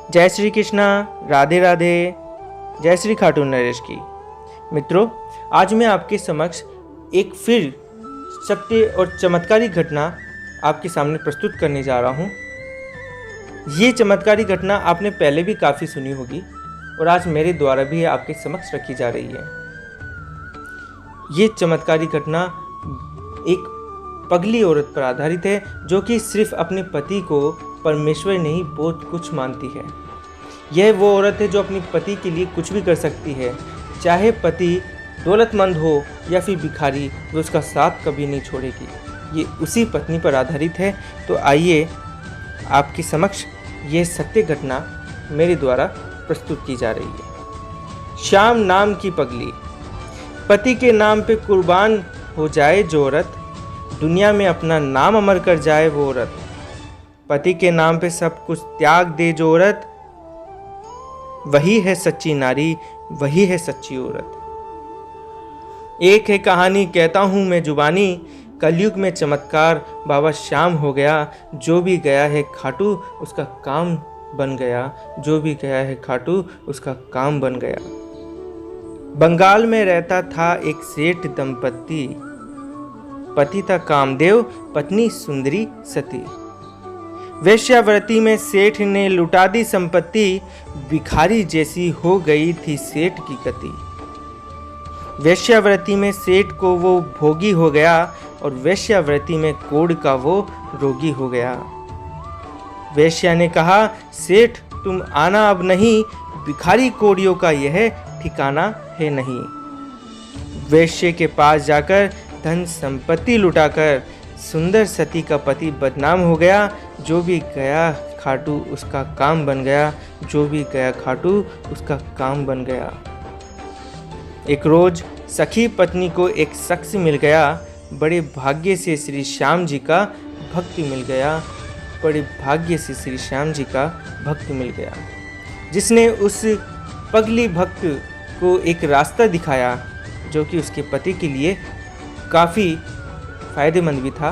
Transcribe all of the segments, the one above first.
जय श्री कृष्णा, राधे राधे, जय श्री खाटू नरेश की। मित्रों, आज मैं आपके समक्ष एक फिर सत्य और चमत्कारी घटना आपके सामने प्रस्तुत करने जा रहा हूँ। ये चमत्कारी घटना आपने पहले भी काफ़ी सुनी होगी और आज मेरे द्वारा भी आपके समक्ष रखी जा रही है। ये चमत्कारी घटना एक पगली औरत पर आधारित है जो कि सिर्फ अपने पति को परमेश्वर नहीं बहुत कुछ मानती है। यह वो औरत है जो अपने पति के लिए कुछ भी कर सकती है, चाहे पति दौलतमंद हो या फिर भिखारी, वो उसका साथ कभी नहीं छोड़ेगी। ये उसी पत्नी पर आधारित है। तो आइए आपके समक्ष ये सत्य घटना मेरे द्वारा प्रस्तुत की जा रही है। श्याम नाम की पगली। पति के नाम पे कुर्बान हो जाए जो औरत, दुनिया में अपना नाम अमर कर जाए वो औरत। पति के नाम पे सब कुछ त्याग दे जो औरत, वही है सच्ची नारी, वही है सच्ची औरत। एक है कहानी कहता हूँ मैं जुबानी, कलयुग में चमत्कार बाबा श्याम हो गया। जो भी गया है खाटू उसका काम बन गया, जो भी गया है खाटू उसका काम बन गया। बंगाल में रहता था एक सेठ दंपत्ति, पति था कामदेव, पत्नी सुंदरी सती। वेश्यावृत्ति में सेठ ने लुटा दी संपत्ति, भिखारी जैसी हो गई थी सेठ की गति। वेश्यावृत्ति में सेठ को वो भोगी हो गया और वेश्यावृत्ति में कोढ़ का वो रोगी हो गया। वेश्या ने कहा, सेठ तुम आना अब नहीं, भिखारी कोढ़ियों का यह ठिकाना है नहीं। वेश्या के पास जाकर धन संपत्ति लुटाकर सुंदर सती का पति बदनाम हो गया। जो भी गया खाटू उसका काम बन गया, जो भी गया खाटू उसका काम बन गया। एक रोज सखी पत्नी को एक शख्स मिल गया, बड़े भाग्य से श्री श्याम जी का भक्त मिल गया। बड़े भाग्य से श्री श्याम जी का भक्त मिल गया, जिसने उस पगली भक्त को एक रास्ता दिखाया जो कि उसके पति के लिए काफ़ी फ़ायदेमंद भी था।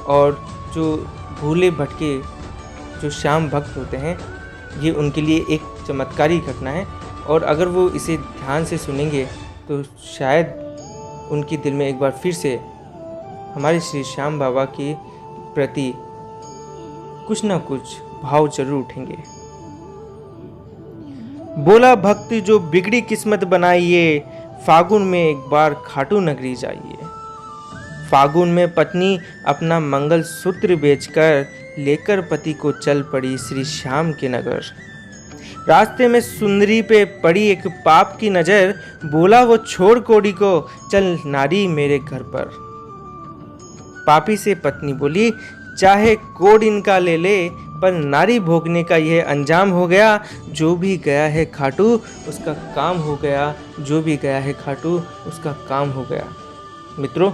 और जो भूले भटके जो श्याम भक्त होते हैं, ये उनके लिए एक चमत्कारी घटना है। और अगर वो इसे ध्यान से सुनेंगे तो शायद उनके दिल में एक बार फिर से हमारे श्री श्याम बाबा के प्रति कुछ ना कुछ भाव जरूर उठेंगे। बोला भक्त जो बिगड़ी किस्मत बनाइए, फागुन में एक बार खाटू नगरी जाइए। फागुन में पत्नी अपना मंगल सूत्र बेचकर लेकर पति को चल पड़ी श्री श्याम के नगर। रास्ते में सुंदरी पे पड़ी एक पाप की नज़र, बोला वो छोड़ कोड़ी को, चल नारी मेरे घर पर। पापी से पत्नी बोली, चाहे कोड इनका ले ले, पर नारी भोगने का यह अंजाम हो गया। जो भी गया है खाटू उसका काम हो गया, जो भी गया है खाटू उसका काम हो गया। मित्रों,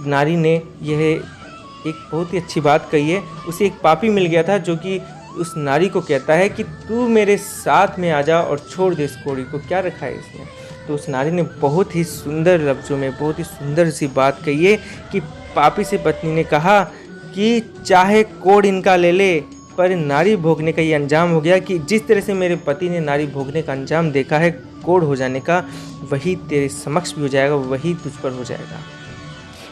नारी ने यह एक बहुत ही अच्छी बात कही है। उसे एक पापी मिल गया था जो कि उस नारी को कहता है कि तू मेरे साथ में आ जा और छोड़ दे इस कोड़ी को, क्या रखा है इसमें। तो उस नारी ने बहुत ही सुंदर लफ्ज़ों में बहुत ही सुंदर सी बात कही है कि पापी से पत्नी ने कहा कि चाहे कोड़ इनका ले ले, पर नारी भोगने का ये अंजाम हो गया कि जिस तरह से मेरे पति ने नारी भोगने का अंजाम देखा है कोड़ हो जाने का, वही तेरे समक्ष भी हो जाएगा, वही तुझ पर हो जाएगा।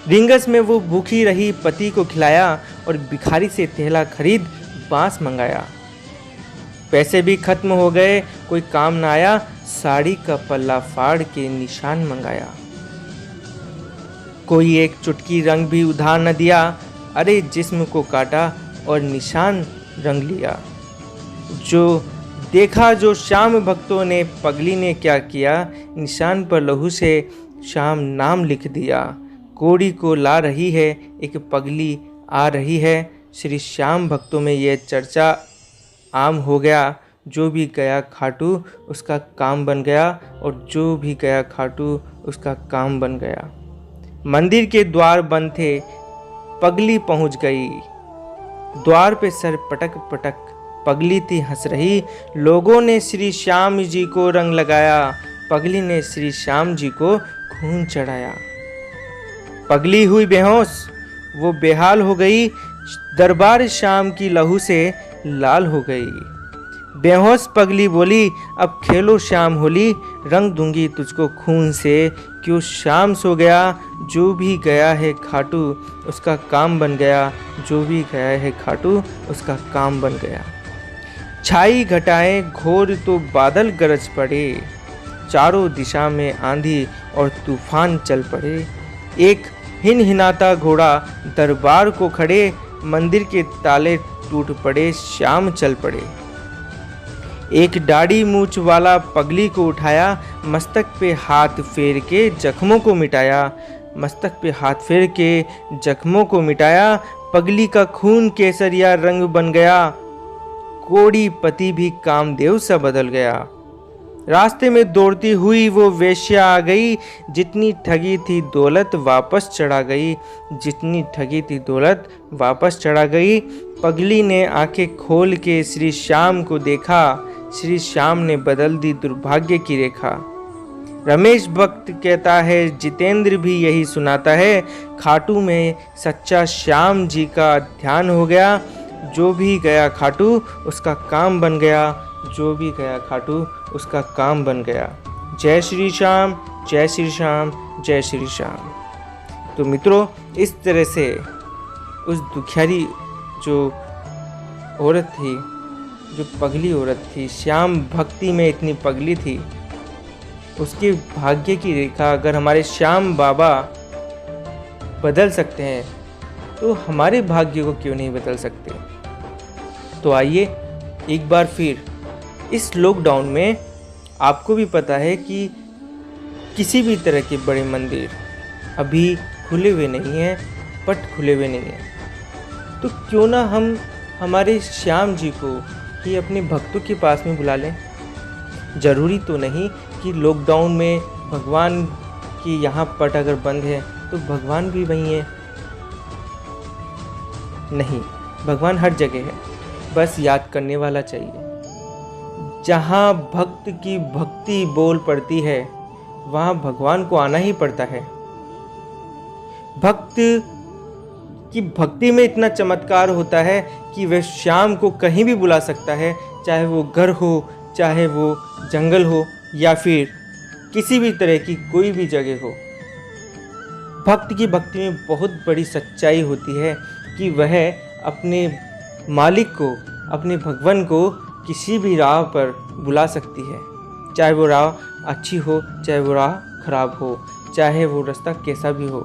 रिंगस में वो भूखी रही, पति को खिलाया और भिखारी से थैला खरीद बांस मंगाया। पैसे भी खत्म हो गए, कोई काम ना आया, साड़ी का पल्ला फाड़ के निशान मंगाया। कोई एक चुटकी रंग भी उधार न दिया, अरे जिस्म को काटा और निशान रंग लिया। जो देखा जो श्याम भक्तों ने, पगली ने क्या किया, निशान पर लहू से श्याम नाम लिख दिया। कोड़ी को ला रही है एक पगली आ रही है, श्री श्याम भक्तों में यह चर्चा आम हो गया। जो भी गया खाटू उसका काम बन गया, और जो भी गया खाटू उसका काम बन गया। मंदिर के द्वार बंद थे, पगली पहुंच गई। द्वार पे सर पटक पटक पगली थी हंस रही। लोगों ने श्री श्याम जी को रंग लगाया, पगली ने श्री श्याम जी को खून चढ़ाया। पगली हुई बेहोश, वो बेहाल हो गई, दरबार श्याम की लहू से लाल हो गई। बेहोश पगली बोली, अब खेलो श्याम होली, रंग दूंगी तुझको खून से। क्यों शाम सो गया, जो भी गया है खाटू उसका काम बन गया, जो भी गया है खाटू उसका काम बन गया। छाई घटाएं घोर तो बादल गरज पड़े, चारों दिशा में आंधी और तूफान चल पड़े। एक हिनहिनाता घोड़ा दरबार को खड़े, मंदिर के ताले टूट पड़े, श्याम चल पड़े। एक दाढ़ी मूछ वाला पगली को उठाया, मस्तक पे हाथ फेर के जख्मों को मिटाया, मस्तक पे हाथ फेर के जख्मों को मिटाया। पगली का खून केसरिया रंग बन गया, कोड़ी पति भी कामदेव सा बदल गया। रास्ते में दौड़ती हुई वो वेश्या आ गई, जितनी ठगी थी दौलत वापस चढ़ा गई, जितनी ठगी थी दौलत वापस चढ़ा गई। पगली ने आंखें खोल के श्री श्याम को देखा, श्री श्याम ने बदल दी दुर्भाग्य की रेखा। रमेश भक्त कहता है, जितेंद्र भी यही सुनाता है, खाटू में सच्चा श्याम जी का ध्यान हो गया, जो भी गया खाटू उसका काम बन गया, जो भी गया खाटू उसका काम बन गया। जय श्री श्याम, जय श्री श्याम, जय श्री श्याम। तो मित्रों, इस तरह से उस दुखियारी जो औरत थी, जो पगली औरत थी, श्याम भक्ति में इतनी पगली थी, उसके भाग्य की रेखा अगर हमारे श्याम बाबा बदल सकते हैं तो हमारे भाग्य को क्यों नहीं बदल सकते। तो आइए एक बार फिर, इस लॉकडाउन में आपको भी पता है कि किसी भी तरह के बड़े मंदिर अभी खुले हुए नहीं हैं, पट खुले हुए नहीं हैं, तो क्यों ना हम हमारे श्याम जी को ही अपने भक्तों के पास में बुला लें। ज़रूरी तो नहीं कि लॉकडाउन में भगवान की यहाँ पट अगर बंद है तो भगवान भी वहीं है, नहीं, भगवान हर जगह है, बस याद करने वाला चाहिए। जहाँ भक्त की भक्ति बोल पड़ती है वहाँ भगवान को आना ही पड़ता है। भक्त की भक्ति में इतना चमत्कार होता है कि वह श्याम को कहीं भी बुला सकता है, चाहे वो घर हो, चाहे वो जंगल हो, या फिर किसी भी तरह की कोई भी जगह हो। भक्त की भक्ति में बहुत बड़ी सच्चाई होती है कि वह अपने मालिक को, अपने भगवान को किसी भी राह पर बुला सकती है, चाहे वो राह अच्छी हो, चाहे वो राह खराब हो, चाहे वो रास्ता कैसा भी हो।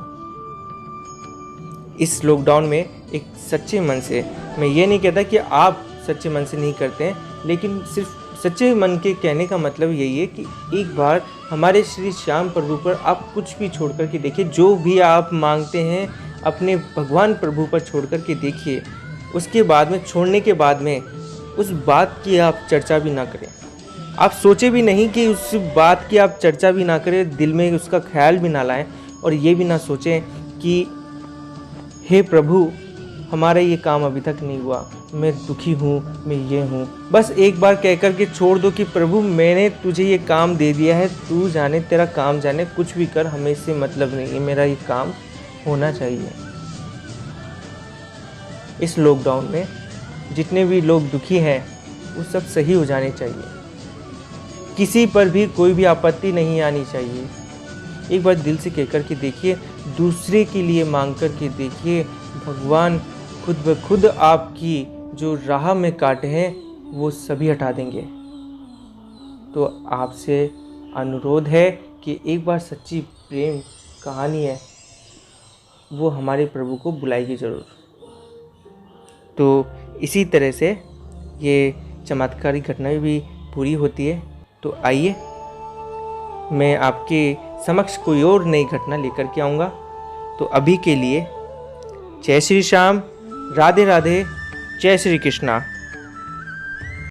इस लॉकडाउन में एक सच्चे मन से, मैं ये नहीं कहता कि आप सच्चे मन से नहीं करते हैं, लेकिन सिर्फ सच्चे मन के कहने का मतलब यही है कि एक बार हमारे श्री श्याम प्रभु पर आप कुछ भी छोड़ कर के देखिए, जो भी आप मांगते हैं अपने भगवान प्रभु पर छोड़ कर के देखिए। उसके बाद में, छोड़ने के बाद में उस बात की आप चर्चा भी ना करें, आप सोचे भी नहीं कि उस बात की आप चर्चा भी ना करें, दिल में उसका ख्याल भी ना लाएं, और ये भी ना सोचें कि हे प्रभु हमारा ये काम अभी तक नहीं हुआ, मैं दुखी हूँ, मैं ये हूँ। बस एक बार कह कर के छोड़ दो कि प्रभु मैंने तुझे ये काम दे दिया है, तू जाने, तेरा काम जाने, कुछ भी कर, हमें इससे मतलब नहीं है, मेरा ये काम होना चाहिए। इस लॉकडाउन में जितने भी लोग दुखी हैं वो सब सही हो जाने चाहिए, किसी पर भी कोई भी आपत्ति नहीं आनी चाहिए। एक बार दिल से कह कर के देखिए, दूसरे के लिए मांग कर के देखिए, भगवान खुद ब खुद आपकी जो राह में कांटे हैं वो सभी हटा देंगे। तो आपसे अनुरोध है कि एक बार सच्ची प्रेम कहानी है वो हमारे प्रभु को बुलाएगी ज़रूर। तो इसी तरह से ये चमत्कारी घटना भी पूरी होती है। तो आइए मैं आपके समक्ष कोई और नई घटना लेकर के आऊँगा। तो अभी के लिए जय श्री श्याम, राधे राधे, जय श्री कृष्णा।